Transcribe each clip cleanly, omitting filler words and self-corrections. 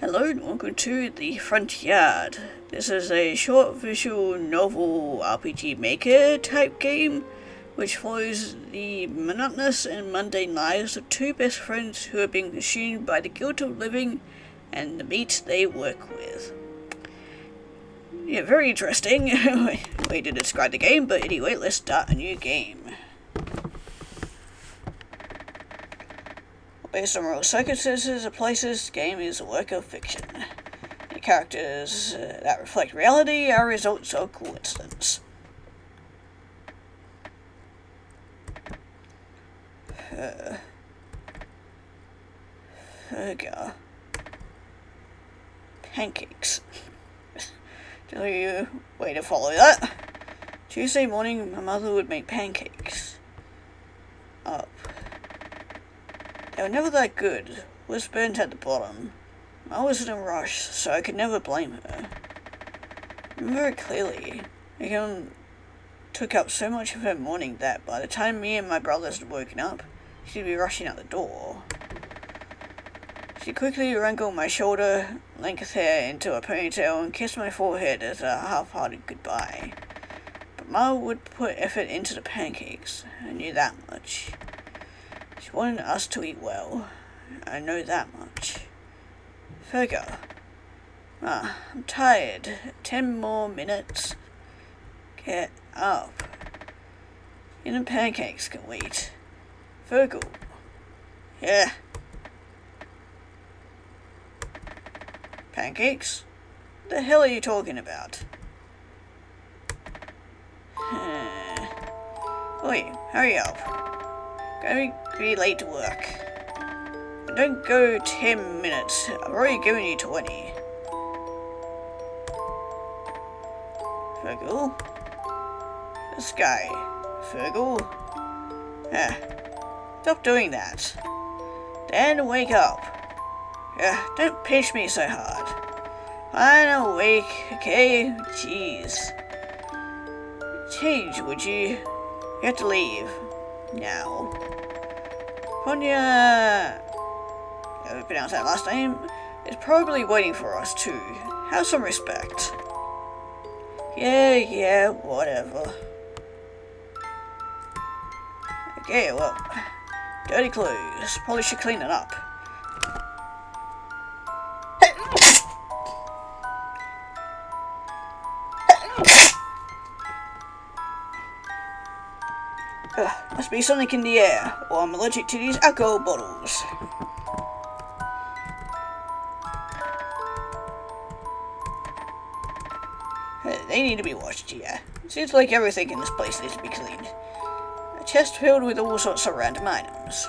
Hello and welcome to The Front Yard. This is a short visual novel RPG Maker type game which follows the monotonous and mundane lives of two best friends who are being consumed by the guilt of living and the meat they work with. Yeah, very interesting way to describe the game, but anyway, let's start a new game. Based on real circumstances or places, the game is a work of fiction. The characters that reflect reality are results of coincidence. Burger. Pancakes. Delay way to follow that. Tuesday morning, my mother would make pancakes. Up. They were never that good. Was burnt at the bottom. I was in a rush, so I could never blame her. I remember it clearly. Megan took up so much of her morning that by the time me and my brothers had woken up, she'd be rushing out the door. She quickly wrangled my shoulder length hair into a ponytail and kissed my forehead as a half-hearted goodbye. But Ma would put effort into the pancakes. I knew that much. She wanted us to eat well. I know that much. Fergus. I'm tired. 10 more minutes. Get up. Even the pancakes can wait. Fergus. Yeah. Pancakes? What the hell are you talking about? Oi, hurry up. Going to be late to work. Don't go 10 minutes. I've already given you 20. Fergus? This guy. Fergus? Stop doing that. Dan, wake up. Don't pinch me so hard. I'm awake, okay? Jeez. Change, would you? You have to leave. Now. Ponya, we pronounced that last name, is probably waiting for us too. Have some respect. Yeah, whatever. Okay, well, dirty clothes. Probably should clean it up. Must be something in the air, or I'm allergic to these alcohol bottles. They need to be washed, yeah. Seems like everything in this place needs to be cleaned. A chest filled with all sorts of random items.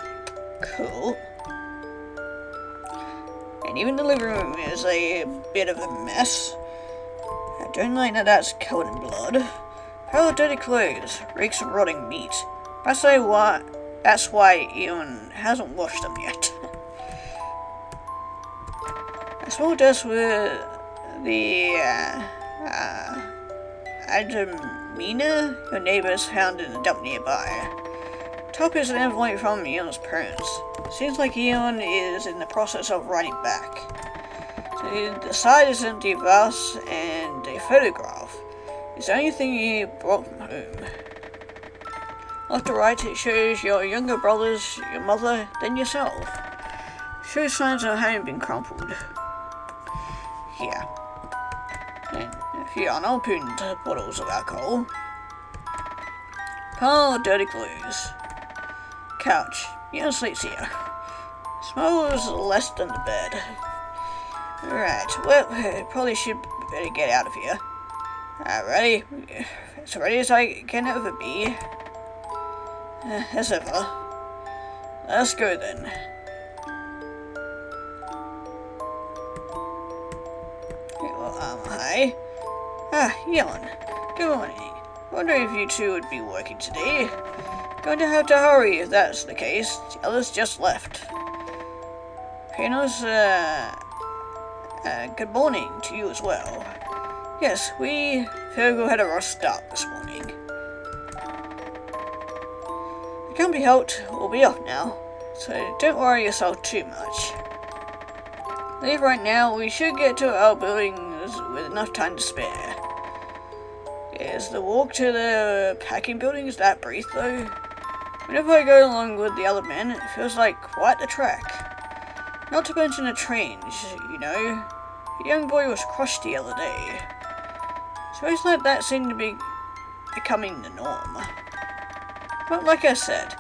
Cool. And even the living room is a bit of a mess. I don't like that that's covered in blood. Pile of dirty clothes, reeks of rotting meat. That's why Ian hasn't washed them yet. A small desk with the Adamina your neighbors found in the dump nearby. Top is an envelope from Ian's parents. Seems like Ian is in the process of writing back. So the side is empty of us and a photograph. It's the only thing he brought from home. Left to right, it shows your younger brothers, your mother, then yourself. Shows signs of having been crumpled. Yeah. And a few unopened bottles of alcohol. Pile of dirty clothes. Couch. Ian sleeps here. Smells less than the bed. Alright, well, probably should better get out of here. Ready? As ready as I can ever be. As ever. Let's go then. Well, hi. Ian. Good morning. Wondering if you two would be working today. Going to have to hurry if that's the case. The others just left. Pianos, good morning to you as well. Yes, Fergus had a rough start this morning. It can't be helped, we'll be off now, so don't worry yourself too much. Leave right now. We should get to our buildings with enough time to spare. Is the walk to the packing buildings that brief though? Whenever I go along with the other men, it feels like quite the trek. Not to mention the trains, you know. A young boy was crushed the other day. Suppose like that seemed to be becoming the norm. But like I said,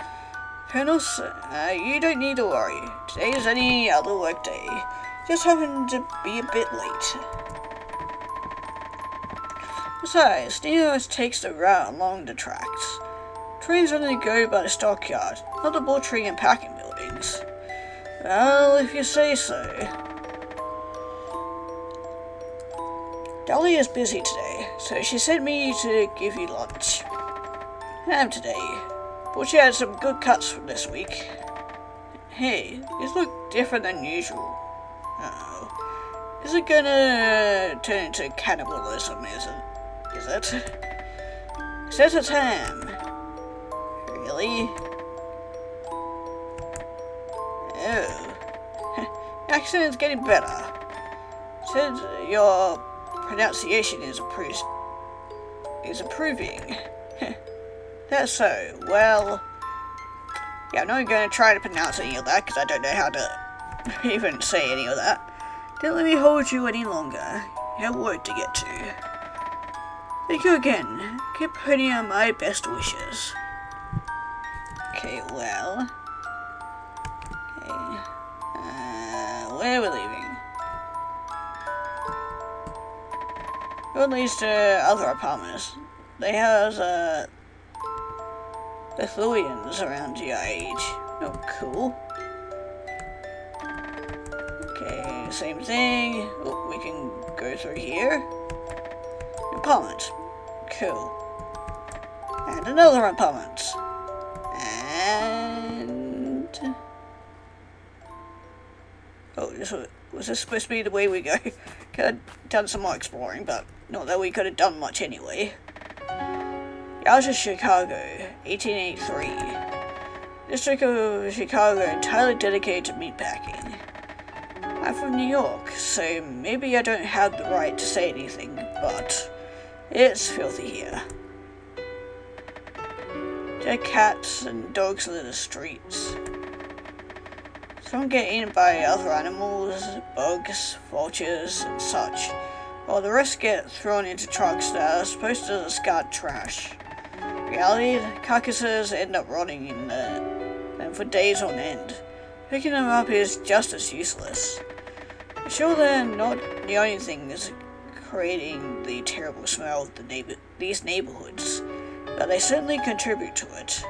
Colonels, you don't need to worry. Today is any other work day. Just happened to be a bit late. Besides, neither of us takes the route along the tracks. Trains only go by the stockyard, not the butchering and packing buildings. Well, if you say so. Dolly is busy today, so she sent me to give you lunch. Ham today, but she had some good cuts from this week. Hey, these look different than usual. Uh-oh. Is it gonna turn into cannibalism, is it? Says it's ham. Really? Oh. Accent's getting better. Said your pronunciation is improving. That's so. Well, yeah, I'm not going to try to pronounce any of that because I don't know how to even say any of that. Don't let me hold you any longer. You have work to get to. Thank you again. Keep putting on my best wishes. Okay, well. Okay. Where are we leaving? Road leads to other apartments. They have, the Thulians around your age. Oh, cool. Okay, same thing. Oh, we can go through here. Apartment. Cool. And another apartment. And... oh, was this supposed to be the way we go? Could have done some more exploring, but not that we could have done much anyway. Out of Chicago, 1883. District of Chicago entirely dedicated to meatpacking. I'm from New York, so maybe I don't have the right to say anything, but it's filthy here. Dead cats and dogs litter the streets. Some get eaten by other animals, bugs, vultures, and such, while the rest get thrown into trucks that are supposed to discard trash. In reality, the carcasses end up rotting in them for days on end. Picking them up is just as useless. I'm sure they're not the only things creating the terrible smell of these neighborhoods, but they certainly contribute to it.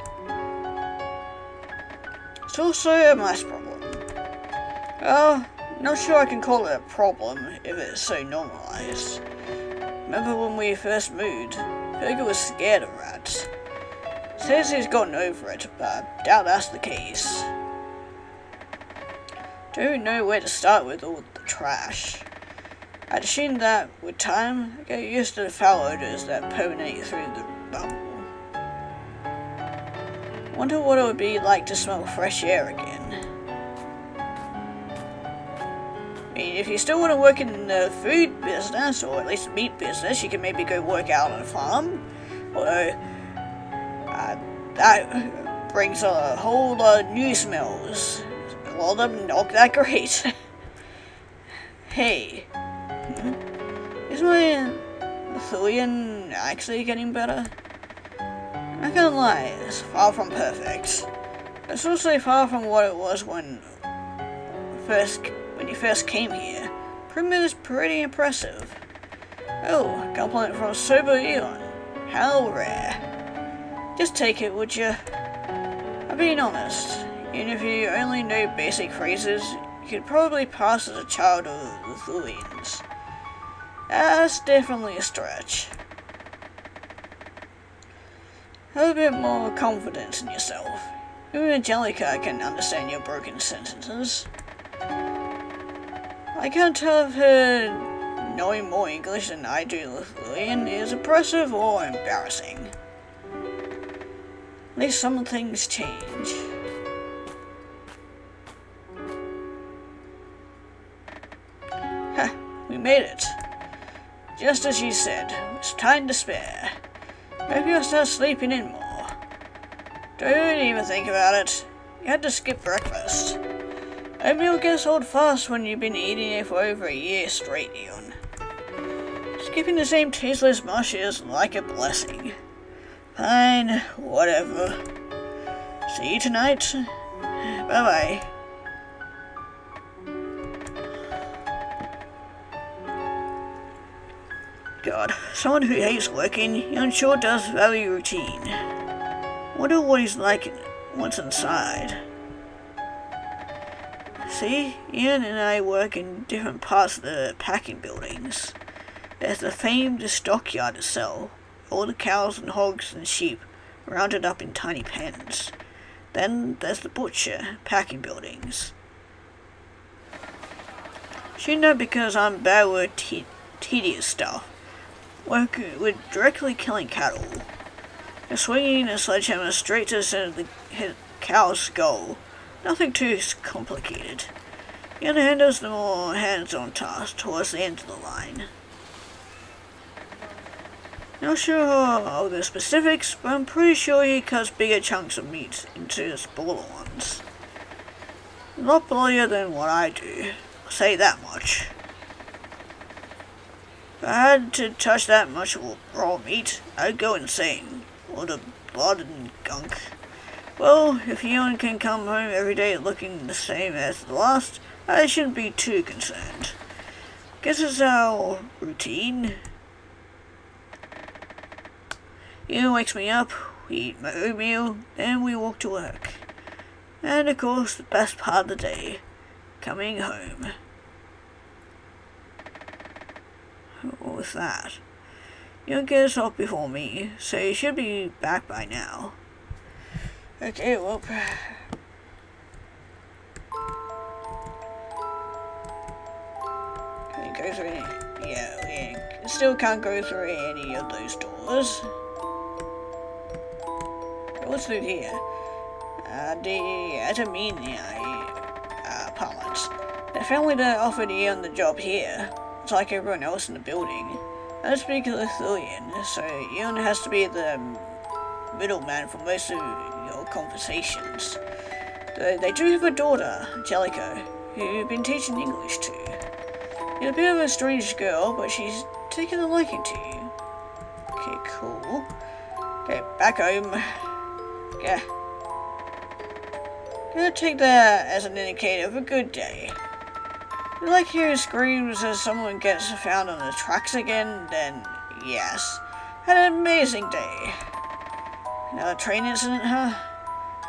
It's also a mice problem. Well, not sure I can call it a problem if it's so normalized. Remember when we first moved, Fergus was scared of rats. Says he's gotten over it, but I doubt that's the case. Don't know where to start with all the trash. I'd assume that, with time, I get used to the foul odors that permeate through the bubble. Wonder what it would be like to smell fresh air again. I mean, if you still want to work in the food business, or at least the meat business, you can maybe go work out on a farm. Although, that brings a whole lot of new smells. A lot of them not that great. Hey. Is my Thulian actually getting better? I'm not gonna lie, it's far from perfect. It's also far from what it was when you first came here. Improvement is pretty impressive. Oh, a compliment from Sober Eon. How rare. Just take it, would you? I'm being honest. Even if you only know basic phrases, you could probably pass as a child of the Thulians. That's definitely a stretch. Have a bit more confidence in yourself. Even Angelica can understand your broken sentences. I can't tell if her knowing more English than I do Lithuanian is impressive or embarrassing. At least some things change. we made it. Just as you said, it's time to spare. Maybe you'll start sleeping in more. Don't even think about it. You had to skip breakfast. Oatmeal gets old fast when you've been eating it for over a year straight, Ewan. Skipping the same tasteless mush is like a blessing. Fine, whatever. See you tonight. Bye-bye. God, someone who hates working and sure does value routine. Wonder what he's like once inside. See, Ian and I work in different parts of the packing buildings. There's the famed stockyard itself, all the cows and hogs and sheep rounded up in tiny pens. Then there's the butcher packing buildings. Should know because I'm bad with tedious stuff. Work with directly killing cattle. And swinging a sledgehammer straight to the center of the cow's skull. Nothing too complicated. Ian handles the more hands-on task towards the end of the line. Not sure of the specifics, but I'm pretty sure he cuts bigger chunks of meat into smaller ones. A lot bloodier than what I do, I'll say that much. If I had to touch that much raw meat, I'd go insane. All the blood and gunk. Well, if Ewan can come home every day looking the same as the last, I shouldn't be too concerned. Guess it's our routine. Ewan wakes me up, we eat my oatmeal, then we walk to work. And of course, the best part of the day, coming home. What was that? Ewan gets up before me, so he should be back by now. Okay, well. Can we go through any? Yeah, we still can't go through any of those doors. What's through here? The Atamina apartments. The family that offered Ian the job here. It's like everyone else in the building. I don't speak Lithuanian, so Ian has to be the middleman for most of your conversations. They do have a daughter, Jellico, who you've been teaching English to. You're a bit of a strange girl, but she's taken a liking to you. Okay, cool. Okay, back home. Yeah. Gonna take that as an indicator of a good day. You like hearing screams as someone gets found on the tracks again, then yes. Had an amazing day. Another train incident, huh?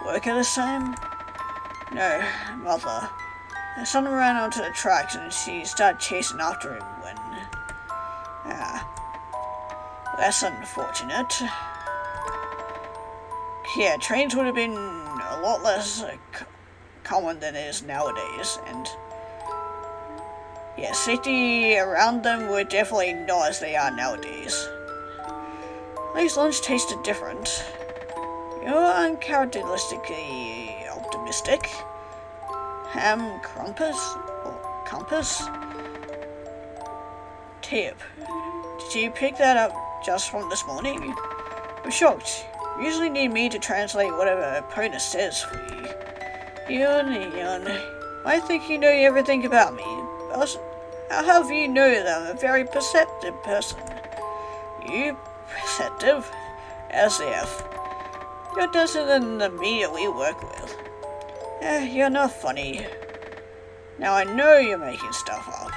Work at this time? No, mother. My son ran onto the tracks and she started chasing after him when... that's unfortunate. Yeah, trains would have been a lot less common than it is nowadays, and... yeah, safety around them were definitely not as they are nowadays. At least lunch tasted different. You're uncharacteristically optimistic. Ham crumpus? Or compass? Tip. Did you pick that up just from this morning? I'm shocked. You usually need me to translate whatever opponent says for you. Ian, I think you know everything about me. How have you know that I'm a very perceptive person? You perceptive? As if. You're different than the media we work with. You're not funny. Now I know you're making stuff up.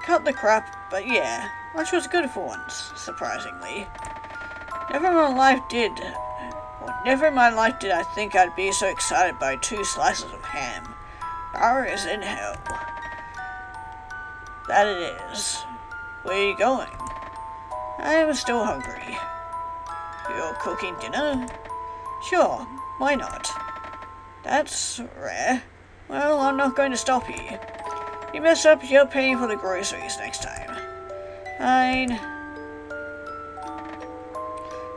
Cut the crap, but yeah, lunch was good for once, surprisingly. Never in my life did I think I'd be so excited by 2 slices of ham. Power is in hell. That it is. Where are you going? I am still hungry. You're cooking dinner? Sure, why not? That's rare. Well, I'm not going to stop you. You mess up, you're paying for the groceries next time. Fine.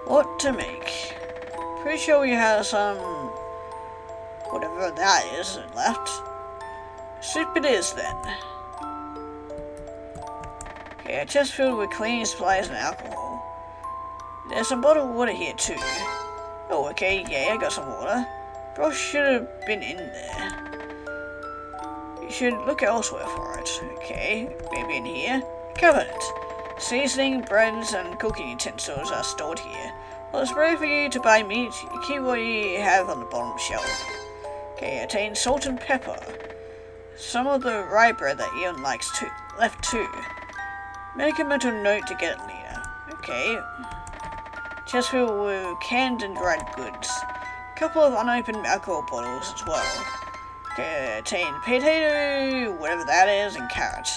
What to make? Pretty sure we have some... whatever that is left. Soup it is then. Okay, a chest filled with cleaning supplies and alcohol. There's some bottled water here too. Oh, okay, yeah, I got some water. Probably should have been in there. You should look elsewhere for it. Okay, maybe in here. Covered. Seasoning, breads, and cooking utensils are stored here. Well, it's ready for you to buy meat. You keep what you have on the bottom shelf. Okay, attain salt and pepper. Some of the rye bread that Ian likes too. Left too. Make a mental note to get it later. Okay. Chest filled with canned and dried goods. Couple of unopened alcohol bottles as well. Okay, attain potato, whatever that is, and carrot.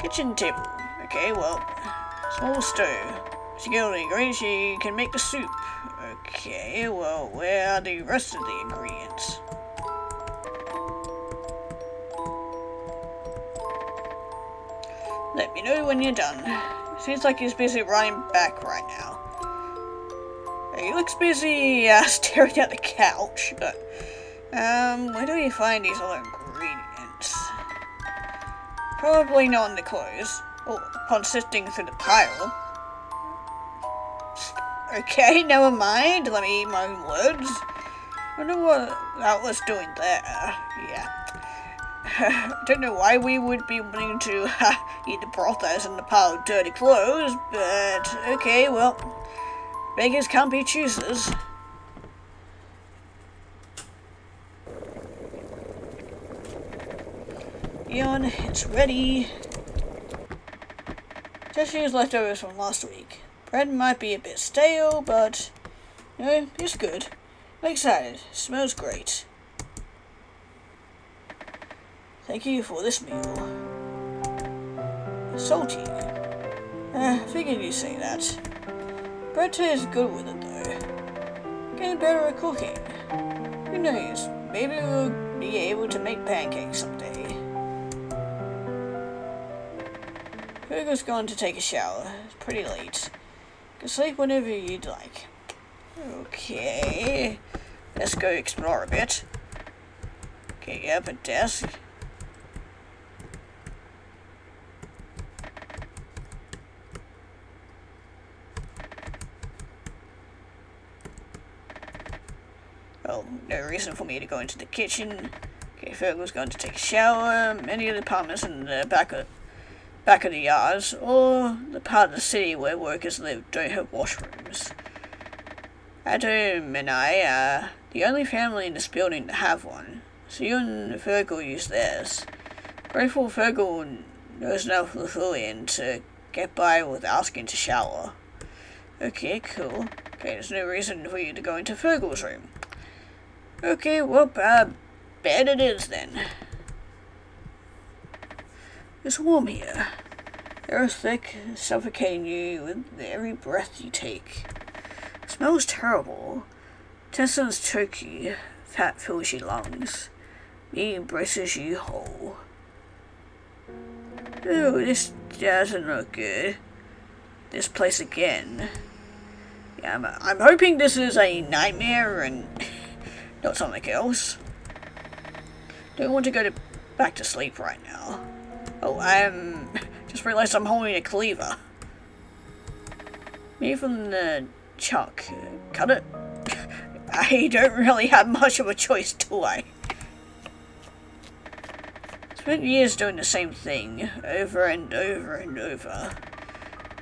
Kitchen table. Okay, well, small stove. Security ingredients, you can make the soup. Okay, well, where are the rest of the ingredients? Let me know when you're done. Seems like he's busy running back right now. He looks busy staring at the couch. Where do you find these other ingredients? Probably not in the clothes. Oh, upon sifting through the pile. Okay, never mind. Let me eat my own words. I wonder what that was doing there. Yeah. I don't know why we would be wanting to eat the broth that is in the pile of dirty clothes, but okay, well, beggars can't be choosers. Ian, it's ready. Just used leftovers from last week. Bread might be a bit stale, but it's good. I'm excited. Smells great. Thank you for this meal. Salty. Figured you'd say that. Bread tastes good with it though. Getting better at cooking. Who knows, maybe we'll be able to make pancakes someday. Hugo's gone to take a shower. It's pretty late. You can sleep whenever you'd like. Okay. Let's go explore a bit. Okay, yep, a desk. Oh, no reason for me to go into the kitchen. Okay, Fergal's going to take a shower. Many of the apartments in the back of the yards, or the part of the city where workers live, don't have washrooms. Adam and I are the only family in this building to have one, so you and Fergal use theirs. Grateful Fergal knows enough Lithuanian to get by with asking to shower. Okay, cool. Okay, there's no reason for you to go into Fergal's room. Okay, well, bed it is then. It's warm here. Air is thick, suffocating you with every breath you take. It smells terrible. Intestines choke you. Fat fills your lungs. Meat embraces you whole. Oh, this doesn't look good. This place again. Yeah, I'm hoping this is a nightmare and not something else. Don't want to go back to sleep right now. Oh, just realized I'm holding a cleaver. Me from the chuck. Cut it? I don't really have much of a choice, do I? Spent years doing the same thing, over and over and over.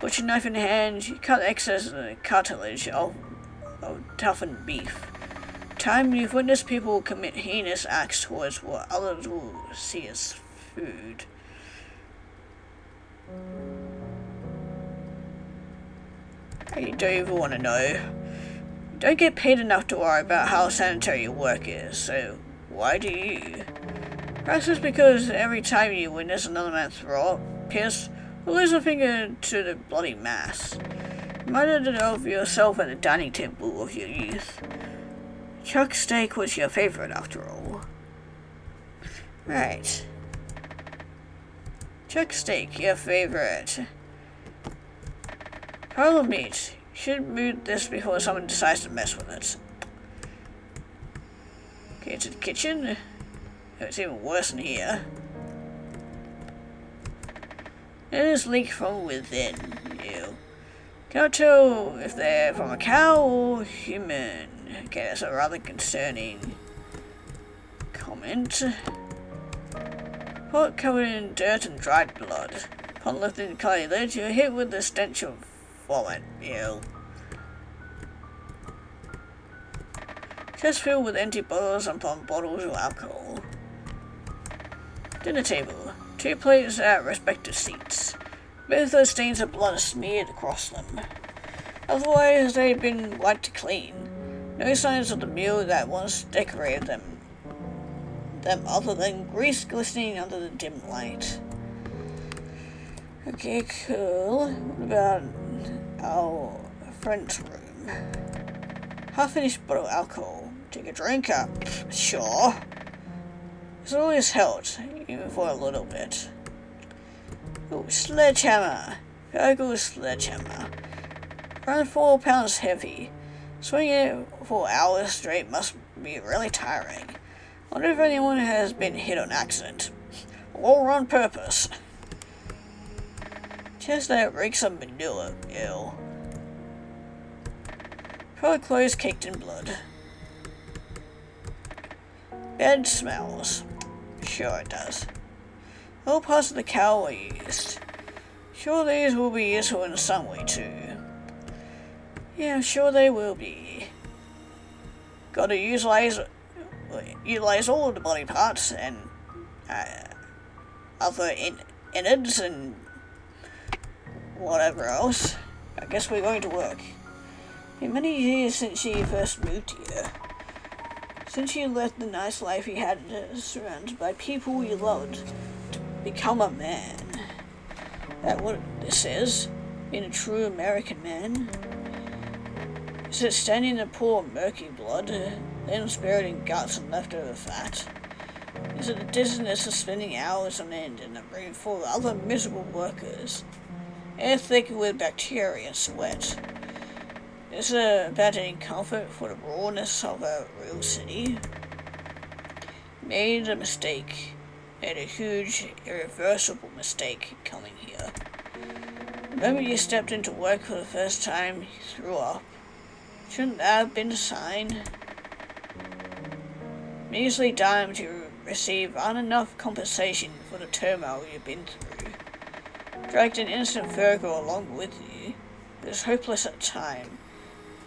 Butcher knife in hand, you cut excess cartilage of toughened beef. Time you've witnessed people commit heinous acts towards what others will see as food. I don't even want to know. You don't get paid enough to worry about how sanitary your work is, so why do you? Perhaps it's because every time you witness another man throw up, piss, or lose a finger to the bloody mass, reminded of yourself at the dining table of your youth. Chuck steak was your favorite after all. Right. Chuck steak, your favorite. Pile of meat. You should move this before someone decides to mess with it. Okay, to the kitchen. Oh, it's even worse in here. It is leak from within you. Cannot tell if they're from a cow or human. Okay, that's a rather concerning comment. Pot covered in dirt and dried blood. Upon lifting the clay lid, you're hit with the stench of vomit. Ew. Chest filled with empty bottles and plum bottles of alcohol. Dinner table. 2 plates at respective seats. Both those stains of blood are smeared across them. Otherwise, they've been wiped clean. No signs of the meal that once decorated them other than grease glistening under the dim light. Okay, cool. What about our friend's room? Half-finished bottle of alcohol. Take a drink up. Sure. It's always helped, even for a little bit. Oh, sledgehammer. Virgo sledgehammer. Around 4 pounds heavy. Swinging it for hours straight must be really tiring. Wonder if anyone has been hit on accident. Or on purpose. Chest that reeks of manure. Ew. Probably clothes caked in blood. Bed smells. Sure it does. All parts of the cow were used. Sure these will be useful in some way too. Yeah, I'm sure they will be. Gotta utilize all of the body parts and other innards and whatever else. I guess we're going to work. In many years since you first moved here, since you left the nice life you had surrounded by people you loved to become a man. That what this is? Being a true American man? Is it standing in a pool of murky blood, then buried in guts and leftover fat? Is it the dizziness of spending hours on end in a room full of other miserable workers, air thick with bacteria and sweat? Is it about any comfort for the rawness of a real city? Made a mistake. Made a huge, irreversible mistake coming here. The moment you stepped into work for the first time, you threw up. Shouldn't that have been a sign? Measly dime to receive aren't enough compensation for the turmoil you've been through. Dragged an innocent Virgo along with you. It was hopeless at the time,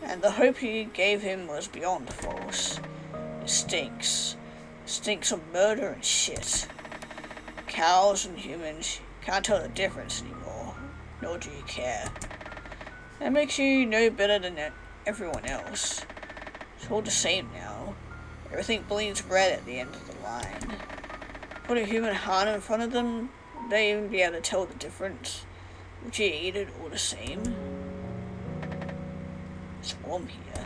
and the hope you gave him was beyond false. It stinks. It stinks of murder and shit. Cows and humans can't tell the difference anymore, nor do you care. That makes you no better than everyone else. It's all the same now. Everything bleeds red at the end of the line. Put a human heart in front of them, would they even be able to tell the difference? Would you eat it all the same? It's warm here.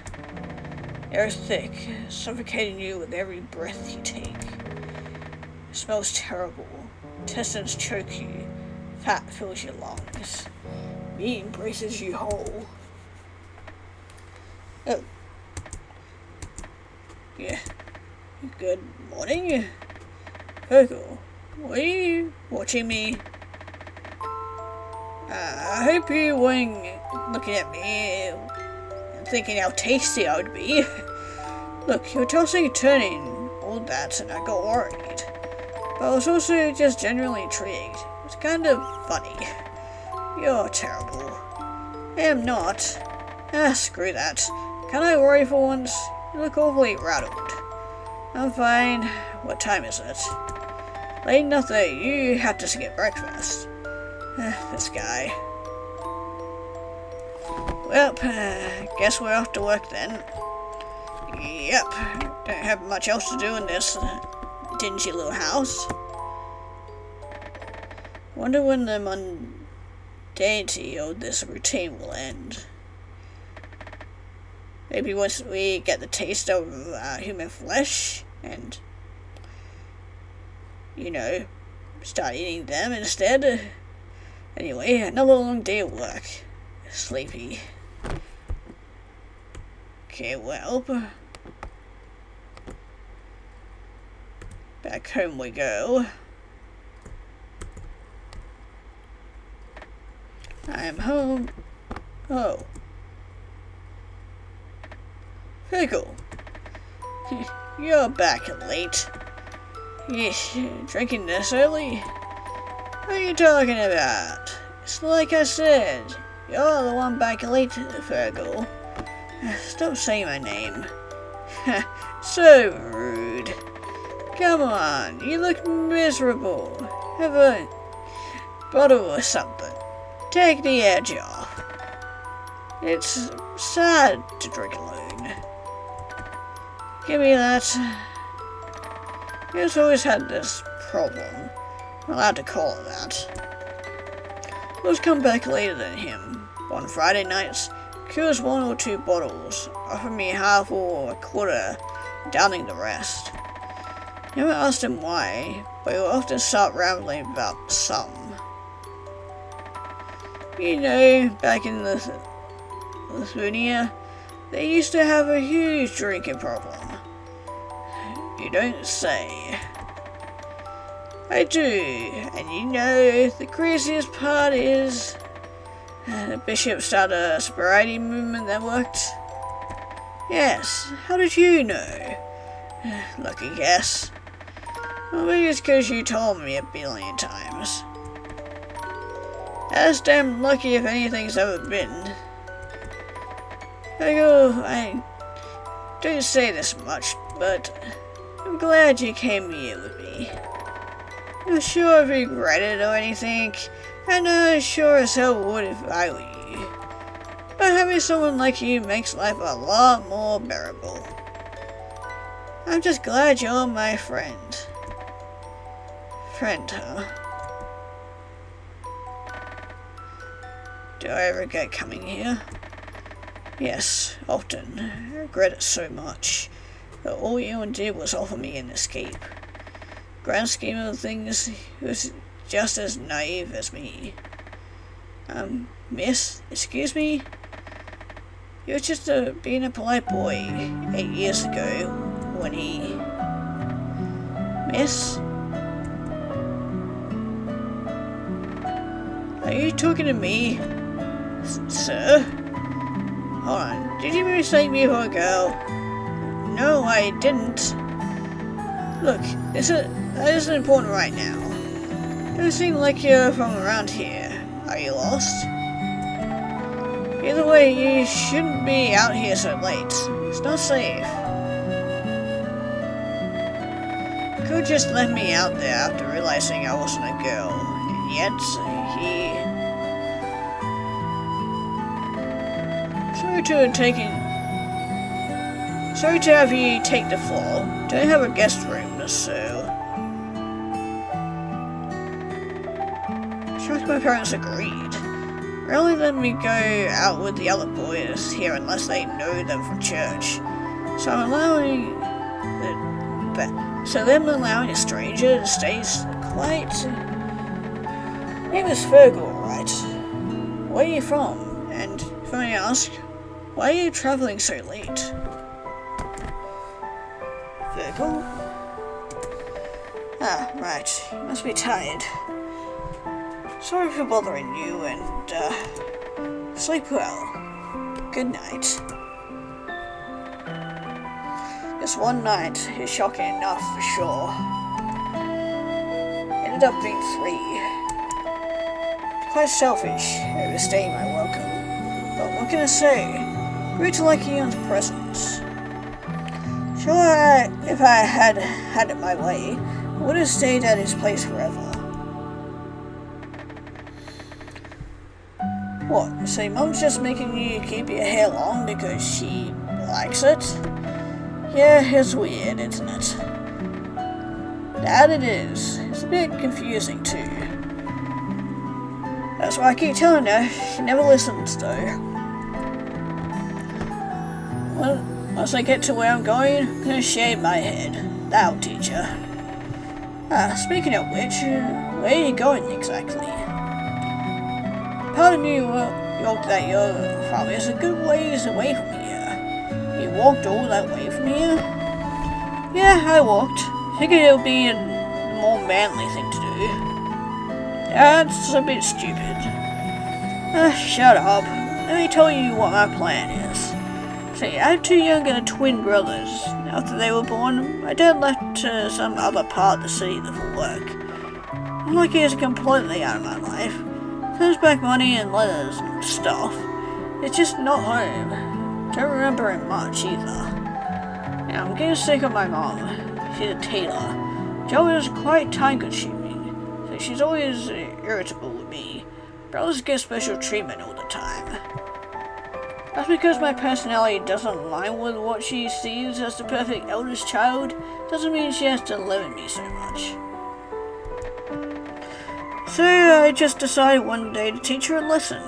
Air is thick, suffocating you with every breath you take. It smells terrible. Intestines choke you. Fat fills your lungs. Meat embraces you whole. Oh. Yeah. Good morning. Virgo, were you watching me? I hope you weren't looking at me and thinking how tasty I would be. Look, you were tossing and turning, all that, and I got worried. But I was also just genuinely intrigued. It was kind of funny. You're terrible. I am not. Screw that. Can I worry for once? You look awfully rattled. I'm fine. What time is it? Late enough that you have to skip breakfast. This guy. Well, guess we're off to work then. Yep. Don't have much else to do in this dingy little house. Wonder when the mundanity of this routine will end. Maybe once we get the taste of human flesh and, you know, start eating them instead. Anyway, another long day of work. Sleepy. Okay, well, back home we go. I am home. Oh. Fergal. You're back late. Yes, drinking this early? What are you talking about? It's like I said, you're the one back late, Fergal. Stop saying my name. So rude. Come on, you look miserable. Have a bottle or something. Take the edge off. It's sad to drink alone. Give me that. He's always had this problem. I'm allowed to call it that. Let's come back later than him. On Friday nights, cures 1 or 2 bottles, offer me half or a quarter, downing the rest. Never asked him why, but he'll often start rambling about some. You know, back in Lithuania, they used to have a huge drinking problem. You don't say. I do, and you know, the craziest part is the bishop started a sobriety movement that worked. Yes, how did you know? Lucky guess. Well, maybe it's because you told me a billion times. That's damn lucky if anything's ever been. I don't say this much, but I'm glad you came here with me. I'm sure if you regret it or anything, I know sure as hell would if I were you. But having someone like you makes life a lot more bearable. I'm just glad you're my friend. Friend, huh? Do I regret coming here? Yes, often. I regret it so much. But all you did was offer me an escape. Grand scheme of things, he was just as naive as me. Miss? Excuse me? You were just being a polite boy 8 years ago when he... Miss? Are you talking to me? Sir? Hold on, did you mistake me for a girl? No, I didn't. Look, that isn't important right now. You seem like you're from around here. Are you lost? Either way, you shouldn't be out here so late. It's not safe. You could just let me out there after realizing I wasn't a girl. And yet, Sorry to have you take the floor. Don't have a guest room, so... Shocked my parents agreed. Rarely let me go out with the other boys here unless they know them from church. So I'm allowing... So them allowing a stranger to stay quite... Name is Fergal, right? Where are you from? And if I may ask, why are you travelling so late? Fergal? Ah, right. You must be tired. Sorry for bothering you, and, sleep well. Good night. This one night is shocking enough for sure. Ended up being 3. Quite selfish, overstaying my welcome. But what can I say? Great to like Ian's presence. Sure, if I had it my way, I would have stayed at his place forever. What, so Mum's just making you keep your hair long because she likes it? Yeah, it's weird, isn't it? That it is. It's a bit confusing too. That's why I keep telling her. She never listens though. Well, once I get to where I'm going, I'm gonna shave my head. That'll teach her. Speaking of which, where are you going exactly? Part of New York that you're from is a good ways away from here. You walked all that way from here? Yeah, I walked. Figured it would be a more manly thing to do. That's a bit stupid. Shut up. Let me tell you what my plan is. See, I have two younger twin brothers. After they were born, my dad left to some other part of the city for work. I'm like he is completely out of my life. Sends back money and letters and stuff. It's just not home. Don't remember it much either. Now, I'm getting sick of my mom. She's a tailor. Joe is quite time-consuming, so she's always irritable with me. Brothers get special treatment all the time. That's because my personality doesn't align with what she sees as the perfect eldest child, doesn't mean she has to limit me so much. So I just decided one day to teach her a lesson.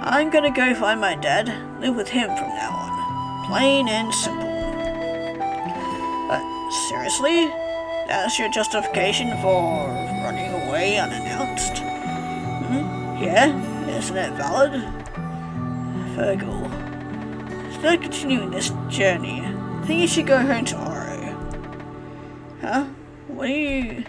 I'm gonna go find my dad, live with him from now on. Plain and simple. But seriously? That's your justification for running away unannounced? Yeah? Isn't it valid? Virgil, instead of continuing this journey, I think you should go home to Oro. Huh? What do you...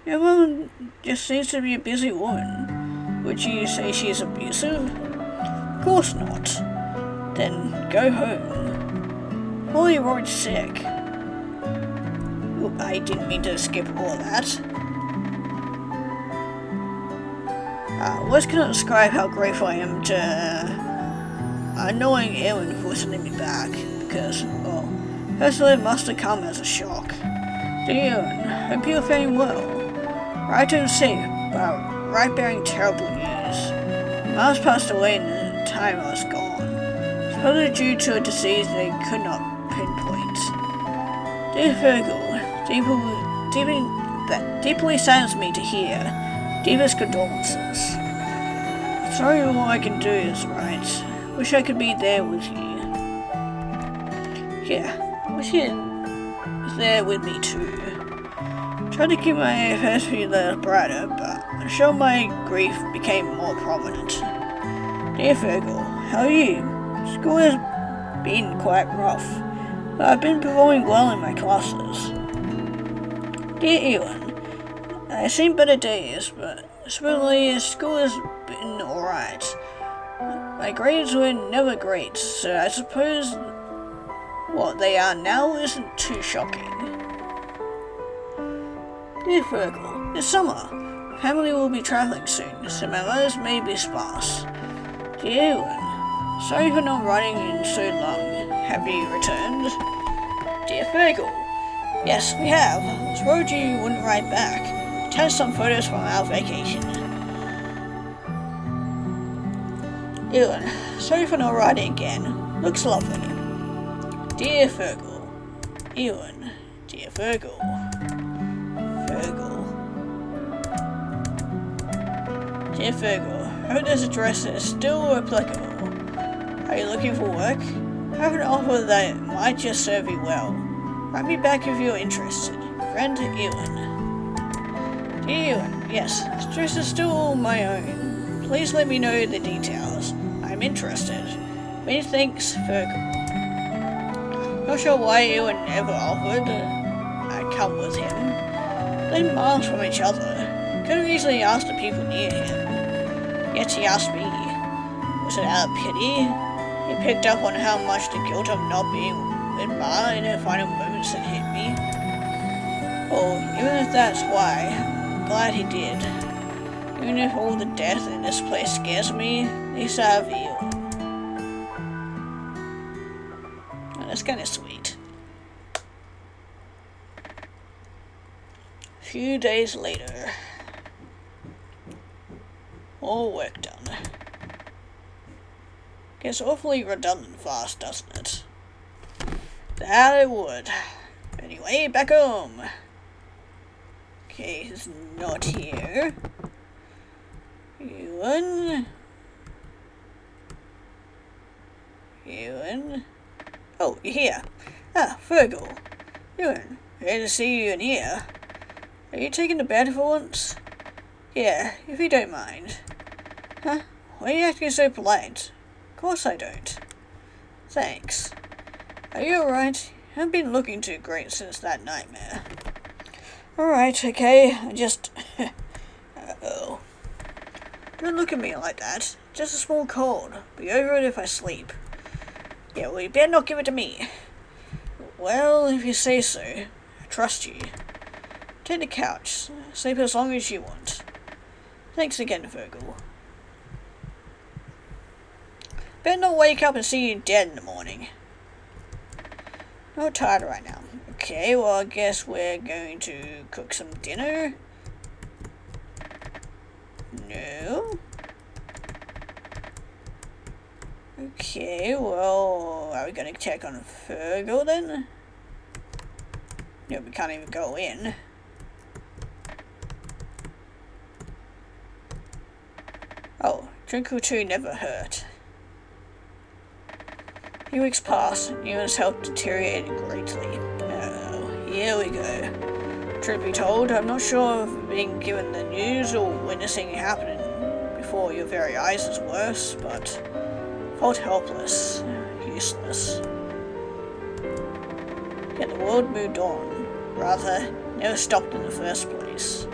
Your mom just seems to be a busy woman. Would you say she's abusive? Of course not. Then go home. Holy Roy's sick. Oop, I didn't mean to skip all that. Words cannot describe how grateful I am to knowing Ewan for sending me back, because, well, personally it must have come as a shock. Dear Ewan, hope you're faring well. Right home safe, but right bearing terrible news. Miles passed away in the time I was gone, supposedly due to a disease they could not pinpoint. Dear Virgil, deeply saddens me to hear. Deepest condolences. Sorry, all I can do is right. Wish I could be there with you. Yeah, wish you was there with me too. Tried to keep my first few letters brighter, but I'm sure my grief became more prominent. Dear Virgil, how are you? School has been quite rough, but I've been performing well in my classes. Dear Ewan, I've seen better days, but certainly school has been alright. My grades were never great, so I suppose what they are now isn't too shocking. Dear Virgil, it's summer. Family will be travelling soon, so my letters may be sparse. Dear Ewan, sorry for not writing in so long. Have you returned? Dear Virgil, yes, we have. I was worried you wouldn't write back. Attach some photos from our vacation. Ewan, sorry for not writing again. Looks lovely. Dear Virgil. Ewan, dear Virgil. Virgil. Dear Virgil, hope this address is still applicable. Are you looking for work? I have an offer that might just serve you well. Write me back if you're interested. Friend Ewan. Dear Ewan, yes, this dress is still my own. Please let me know the details. I'm interested. Many thanks, Virgil. Not sure why Ewan ever offered I'd come with him. They're miles from each other. Could have easily asked the people near him. Yet he asked me. Was it out of pity? He picked up on how much the guilt of not being with Ma in her final moments had hit me. Oh, even if that's why, I'm glad he did. Even if all the death in this place scares me, at least I have you. Oh, that's kind of sweet. A few days later. All work done. Gets awfully redundant fast, doesn't it? That it would. Anyway, back home. Okay, he's not here. Ewan. Oh, you're here. Ah, Virgil. Ewan, great to see you in here. Are you taking to bed for once? Yeah, if you don't mind. Huh? Why are you acting so polite? Of course I don't. Thanks. Are you alright? I haven't been looking too great since that nightmare. Alright, okay, I just... Uh-oh. Don't look at me like that. Just a small cold. Be over it if I sleep. Yeah, well, you better not give it to me. Well, if you say so. I trust you. Take the couch. Sleep as long as you want. Thanks again, Virgil. Better not wake up and see you dead in the morning. Not tired right now. Okay, well, I guess we're going to cook some dinner. No. Okay, well, are we going to check on Virgil then? No, we can't even go in. Oh, drink or two never hurt. A few weeks passed, and Ewan's health deteriorated greatly. Oh, here we go. Truth be told, I'm not sure if being given the news or witnessing it happening before your very eyes is worse, but felt helpless, useless. Yet the world moved on, rather, never stopped in the first place.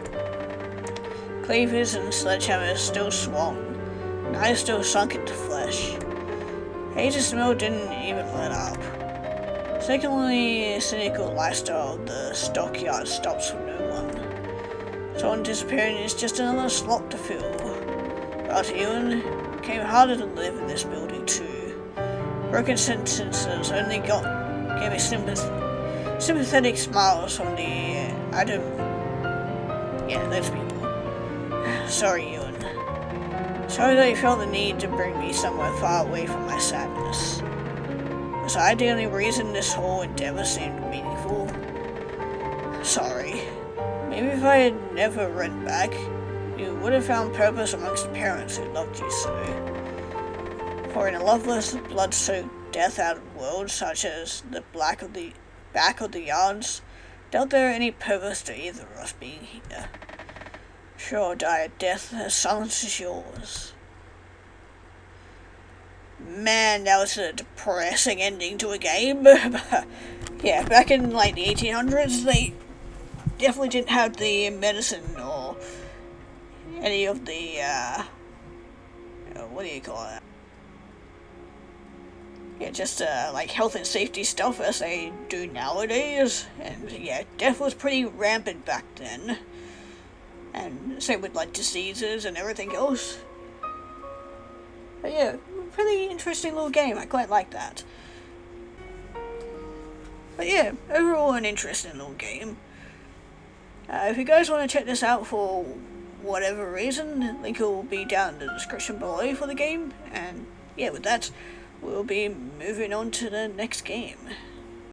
Cleavers and sledgehammers still swung, knives still sunk into flesh. Hage's smell didn't even let up. Secondly, cynical lifestyle of the stockyard stops for no one. Someone disappearing is just another slot to fill. But to Ewan, it became harder to live in this building too. Broken sentences only gave me sympathetic smiles from the Adam. Yeah, those people. Sorry, Ewan. Sorry that you felt the need to bring me somewhere far away from my sadness. Was I the only reason this whole endeavor seemed meaningful? Sorry. Maybe if I had never run back, you would have found purpose amongst the parents who loved you so. For in a loveless, blood-soaked, death-out world such as the back of the yards, doubt there any purpose to either of us being here. Sure, die a death as silent as yours. Man, that was a depressing ending to a game. Yeah, back in like the 1800s, they definitely didn't have the medicine or any of the, what do you call it? Yeah, just like health and safety stuff as they do nowadays. And yeah, death was pretty rampant back then. And same with like diseases and everything else. But yeah, pretty interesting little game. I quite like that. But yeah, overall an interesting little game. If you guys want to check this out for whatever reason, link will be down in the description below for the game. And yeah, with that, we'll be moving on to the next game.